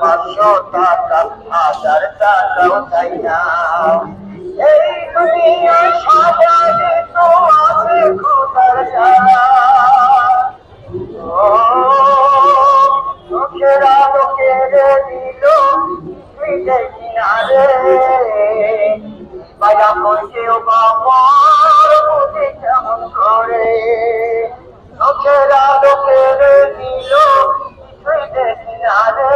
পাঁচশো টাকা, হাজার টাকাও চাই না। এই দুনিয়ায় সাজালে তো আছে খোদার জ্বালা। চোখের আলো কেড়ে দিল তুই দেখি না রে, পায়া কেউ বাবার বুঝি কেমন করে। চোখের আলো কেড়ে দিল তুই দেখি না রে,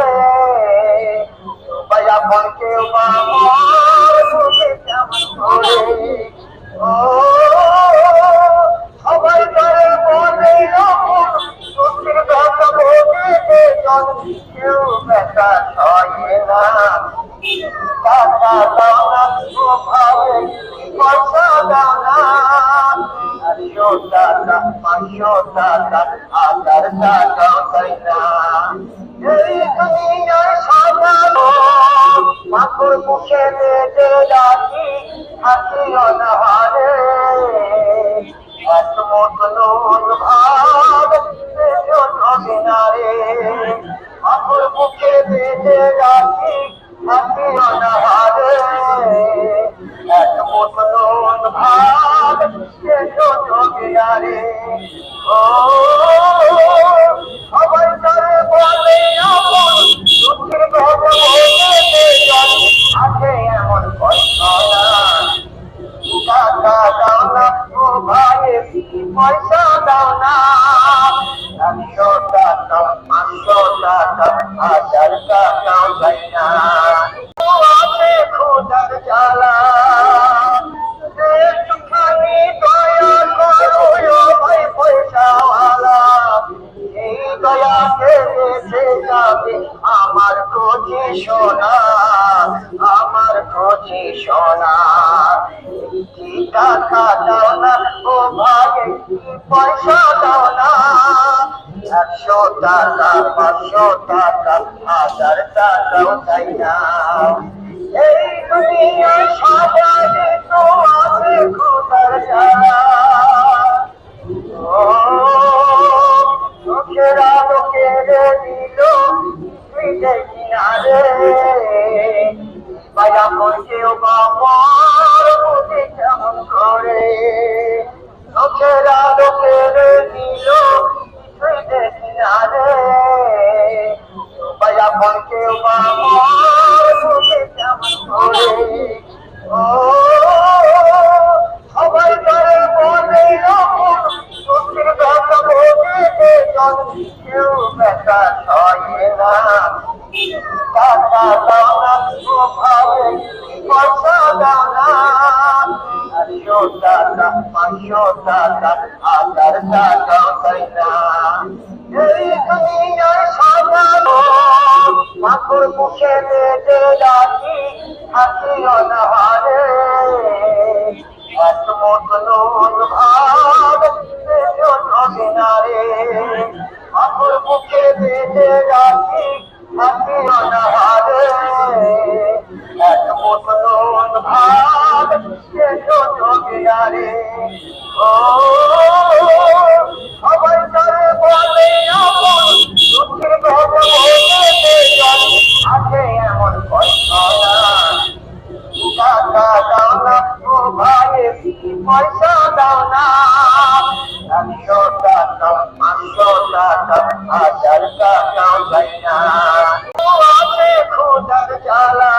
পায়া কেউ বাবার বুঝি কেমন করে। ও সবাই করে বলে চোখের ব্যথা বোঝে কেউ ব্যথা সয়ে না। টাকা দাও না ভাবে পয়সা দাও না, চারশো টাকা পাঁচশো টাকা হাজার টাকাও চাই না। এই দুনিয়ায় সাজানো মাথুর মুখে বেঁধে রাখি হাসিও না হারে, নুন ভাব হবে না রে। মাথুর মুখে বেঁধে রাখি হাসিও না হারে, নুন ভাব হবে না রে। ও সবাই করে বলে দুঃখের কথা আছে এমন পয়সা না। টাকা দাও না ও ভাই পয়সা দাও না, চারশো টাকা পাঁচশো টাকা হাজার টাকাও চাই না। আছে খোদার জ্বালা, একটুখানি দয়া করো ভাই পয়সাওয়ালা। এই দয়াকে দেখে যাবে আমার কচি সোনা, আমার কচি সোনা। টাকা দাও না ও ভাই পয়সা দাও না, একশো টাকা পাঁচশো টাকা হাজার টাকাও চাই না। এই দুনিয়ায় সাজালে তো আছে খোদার জ্বালা। চোখের আলো কেড়ে দিল তুই দেখি না রে, পায়া কেউ বাবার বুঝি কেমন করে। চোখের আলো কেড়ে দিল তুই দেখি না রে, পায়া কেউ বাবার বুঝি কেমন করে। ও সবাই করে বলে চোখের ব্যথা বোঝে কেউ ব্যথা সয়ে না। টাকা দাও না ও ভাবে পয়সা দাও না, চারশো টাকা পাঁচশো টাকা হাজার টাকাও চাই না। এই দুনিয়ায় সাজানো মাথুর মুখে বেঁধে রাখি হাসিও না হারে, নুন ভাব হবে না রে। মাথুর মুখে বেঁধে রাখি হাসিও না হারে, নুন ভাব হবে না রে। ও সবাই করে বলে দুঃখের কথা আছে এমন পয়সা না। টাকা দাও না ও ভাই পয়সা দাও না, চারশো টাকা পাঁচশো টাকা হাজার টাকাও চাই না। আছে খোদার জ্বালা।